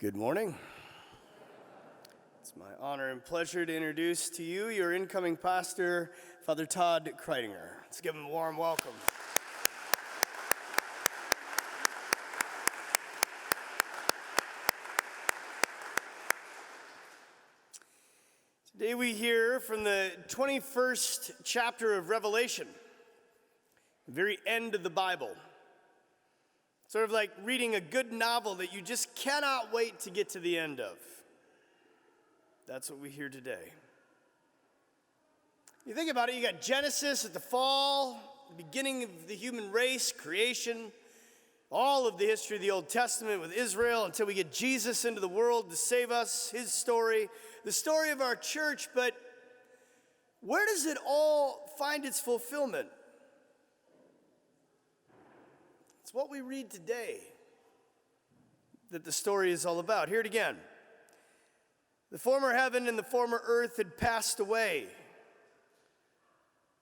Good morning. It's my honor and pleasure to introduce to you your incoming pastor, Father Todd Kreidinger. Let's give him a warm welcome. Today we hear from the 21st chapter of Revelation, the very end of the Bible. Sort of like reading a good novel that you just cannot wait to get to the end of. That's what we hear today. You think about it, you got Genesis at the fall, the beginning of the human race, creation, all of the history of the Old Testament with Israel until we get Jesus into the world to save us, his story, the story of our church, but where does it all find its fulfillment? It's what we read today that the story is all about. Hear it again. The former heaven and the former earth had passed away,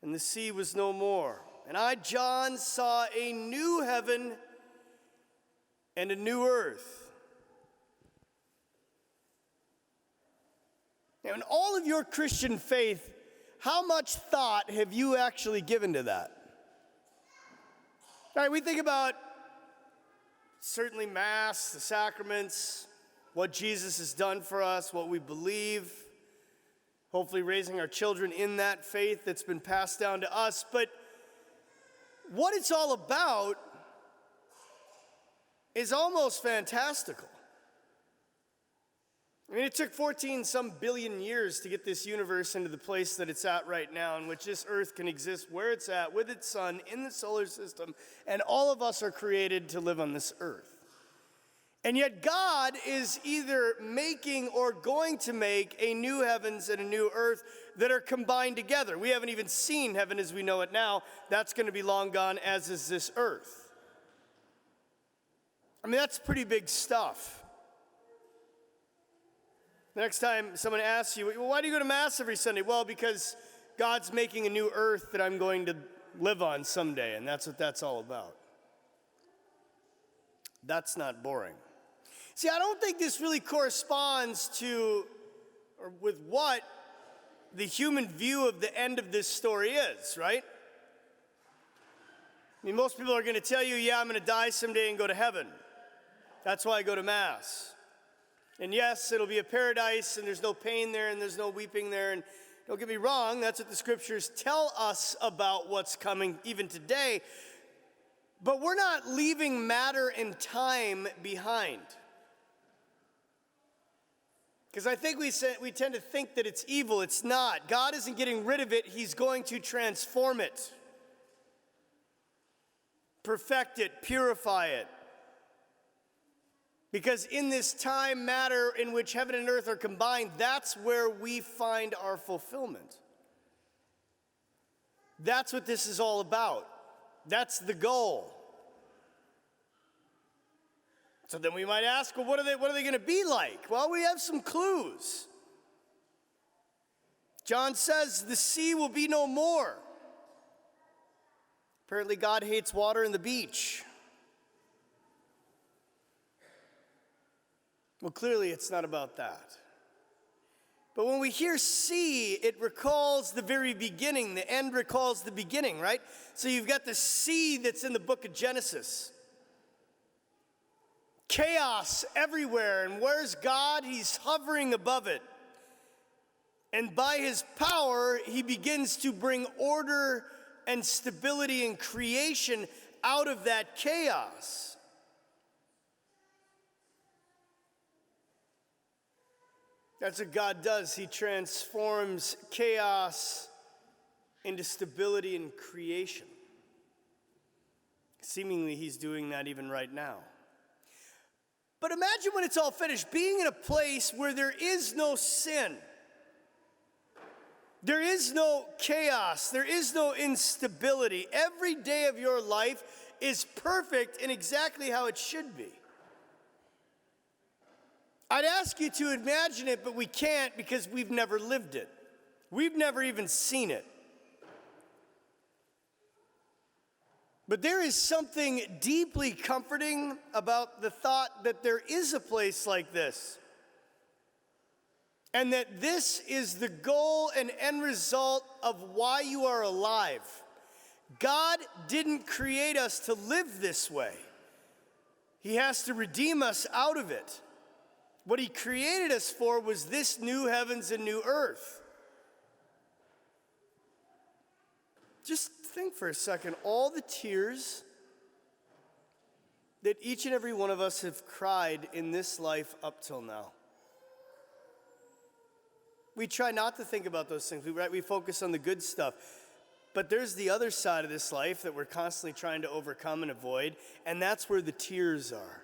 and the sea was no more. And I, John, saw a new heaven and a new earth. Now, in all of your Christian faith, how much thought have you actually given to that? All right, we think about certainly Mass, the sacraments, what Jesus has done for us, what we believe, hopefully raising our children in that faith that's been passed down to us. But what it's all about is almost fantastical. I mean, it took 14 some billion years to get this universe into the place that it's at right now, in which this earth can exist where it's at, with its sun, in the solar system, and all of us are created to live on this earth. And yet God is either making or going to make a new heavens and a new earth that are combined together. We haven't even seen heaven as we know it now. That's going to be long gone, as is this earth. I mean, that's pretty big stuff. The next time someone asks you, well, why do you go to Mass every Sunday? Well, because God's making a new earth that I'm going to live on someday, and that's what that's all about. That's not boring. See, I don't think this really corresponds to, or with what the human view of the end of this story is, right? I mean, most people are going to tell you, yeah, I'm going to die someday and go to heaven. That's why I go to Mass. And yes, it'll be a paradise, and there's no pain there, and there's no weeping there. And don't get me wrong, that's what the scriptures tell us about what's coming even today. But we're not leaving matter and time behind. Because I think we tend to think that it's evil. It's not. God isn't getting rid of it. He's going to transform it, perfect it, purify it. Because in this time matter in which heaven and earth are combined, that's where we find our fulfillment. That's what this is all about. That's the goal. So then we might ask, well, what are they going to be like? Well, we have some clues. John says the sea will be no more. Apparently God hates water and the beach. Well, clearly it's not about that. But when we hear sea, it recalls the very beginning. The end recalls the beginning, right? So you've got the sea that's in the book of Genesis. Chaos everywhere. And where's God? He's hovering above it. And by his power, he begins to bring order and stability and creation out of that chaos. That's what God does. He transforms chaos into stability and creation. Seemingly, he's doing that even right now. But imagine when it's all finished, being in a place where there is no sin. There is no chaos. There is no instability. Every day of your life is perfect in exactly how it should be. I'd ask you to imagine it, but we can't because we've never lived it. We've never even seen it. But there is something deeply comforting about the thought that there is a place like this. And that this is the goal and end result of why you are alive. God didn't create us to live this way. He has to redeem us out of it. What he created us for was this new heavens and new earth. Just think for a second, all the tears that each and every one of us have cried in this life up till now. We try not to think about those things. We focus on the good stuff. But there's the other side of this life that we're constantly trying to overcome and avoid, and that's where the tears are.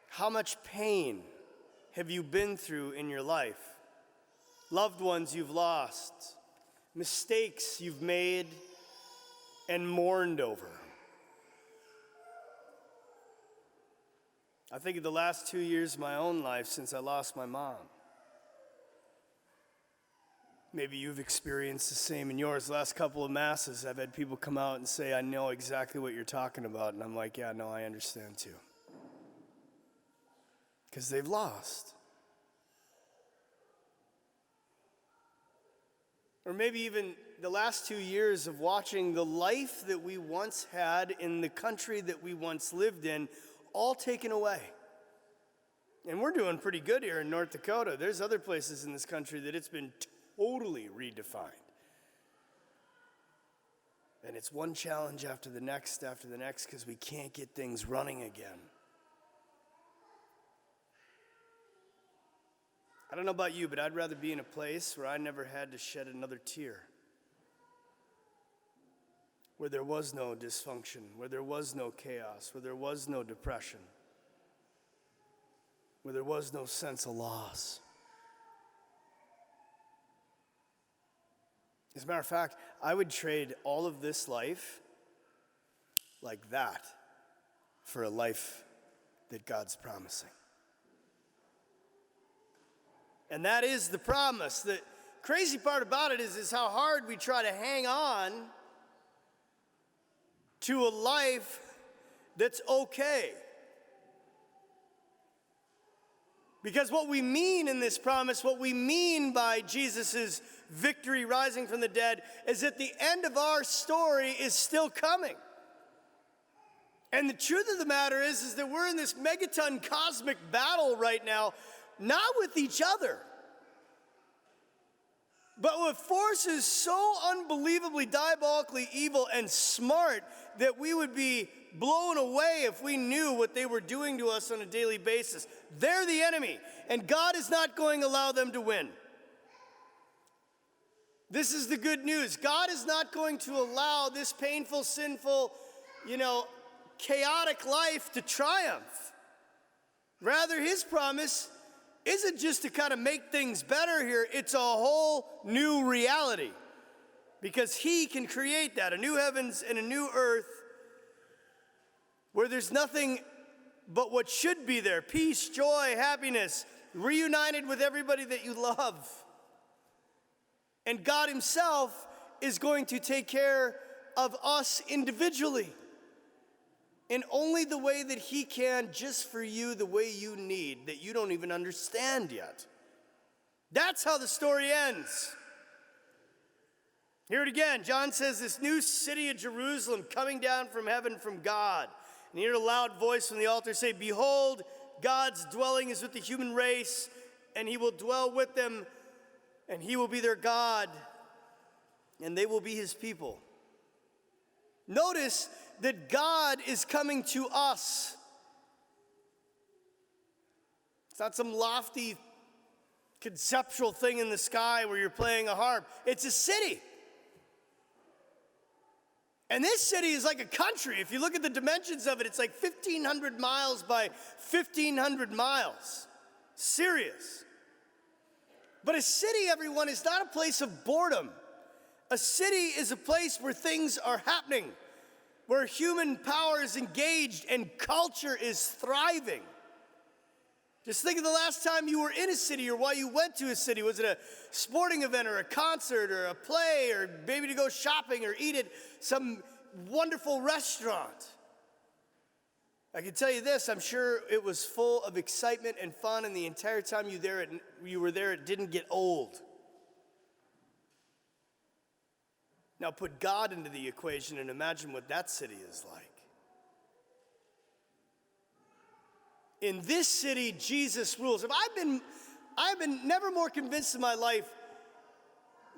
How much pain have you been through in your life? Loved ones you've lost, mistakes you've made and mourned over. I think of the last 2 years of my own life since I lost my mom. Maybe you've experienced the same in yours. The last couple of masses, I've had people come out and say, I know exactly what you're talking about. And I'm like, yeah, no, I understand too. Because they've lost. Or maybe even the last 2 years of watching the life that we once had in the country that we once lived in, all taken away. And we're doing pretty good here in North Dakota. There's other places in this country that it's been totally redefined. And it's one challenge after the next because we can't get things running again. I don't know about you, but I'd rather be in a place where I never had to shed another tear. Where there was no dysfunction, where there was no chaos, where there was no depression, where there was no sense of loss. As a matter of fact, I would trade all of this life like that for a life that God's promising. And that is the promise. The crazy part about it is how hard we try to hang on to a life that's okay. Because what we mean in this promise, what we mean by Jesus' victory rising from the dead, is that the end of our story is still coming. And the truth of the matter is that we're in this megaton cosmic battle right now, not with each other, but with forces so unbelievably diabolically evil and smart that we would be blown away if we knew what they were doing to us on a daily basis. They're the enemy, and God is not going to allow them to win. This is the good news. God is not going to allow this painful, sinful, chaotic life to triumph. Rather, his promise isn't just to kind of make things better here. It's a whole new reality. Because he can create that, a new heavens and a new earth where there's nothing but what should be there. Peace, joy, happiness, reunited with everybody that you love. And God himself is going to take care of us individually. In only the way that he can, just for you, the way you need, that you don't even understand yet. That's how the story ends. Hear it again. John says, this new city of Jerusalem coming down from heaven from God. And you hear a loud voice from the altar say, behold, God's dwelling is with the human race, and he will dwell with them, and he will be their God, and they will be his people. Notice that God is coming to us. It's not some lofty conceptual thing in the sky where you're playing a harp. It's a city. And this city is like a country. If you look at the dimensions of it, it's like 1,500 miles by 1,500 miles. Serious. But a city, everyone, is not a place of boredom. A city is a place where things are happening, where human power is engaged and culture is thriving. Just think of the last time you were in a city or why you went to a city. Was it a sporting event or a concert or a play or maybe to go shopping or eat at some wonderful restaurant. I can tell you this, I'm sure it was full of excitement and fun, and the entire time you were there, it didn't get old. Now put God into the equation and imagine what that city is like. In this city, Jesus rules. I've been never more convinced in my life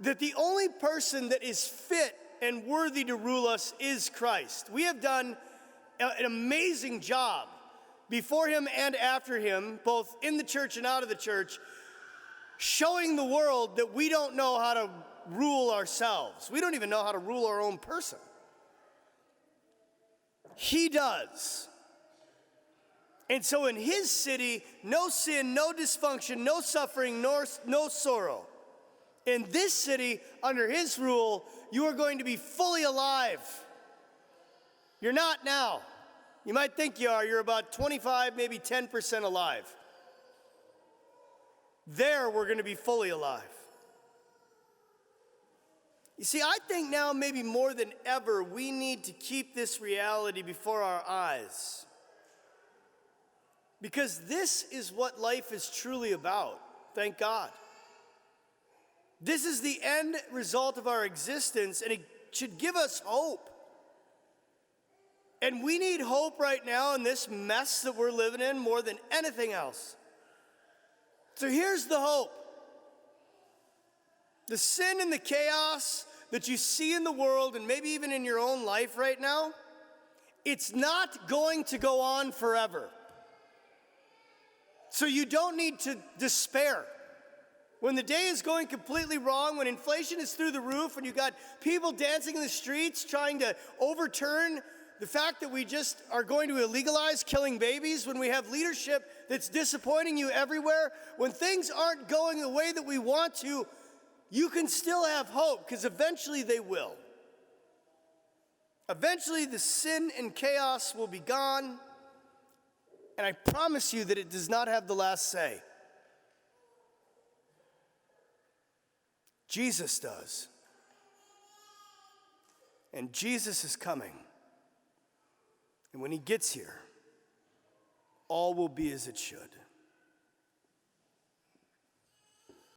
that the only person that is fit and worthy to rule us is Christ. We have done an amazing job before him and after him, both in the church and out of the church, showing the world that we don't know how to rule ourselves. We don't even know how to rule our own person. He does. And so in his city, no sin, no dysfunction, no suffering, no sorrow. In this city, under his rule, you are going to be fully alive. You're not now. You might think you are. You're about 25, maybe 10% alive. There, we're going to be fully alive. You see, I think now maybe more than ever, we need to keep this reality before our eyes. Because this is what life is truly about, thank God. This is the end result of our existence, and it should give us hope. And we need hope right now in this mess that we're living in more than anything else. So here's the hope. The sin and the chaos that you see in the world, and maybe even in your own life right now, it's not going to go on forever. So you don't need to despair. When the day is going completely wrong, when inflation is through the roof, and you've got people dancing in the streets trying to overturn the fact that we just are going to illegalize killing babies, when we have leadership that's disappointing you everywhere, when things aren't going the way that we want to, you can still have hope, because eventually they will. Eventually the sin and chaos will be gone, and I promise you that it does not have the last say. Jesus does. And Jesus is coming. And when he gets here, all will be as it should.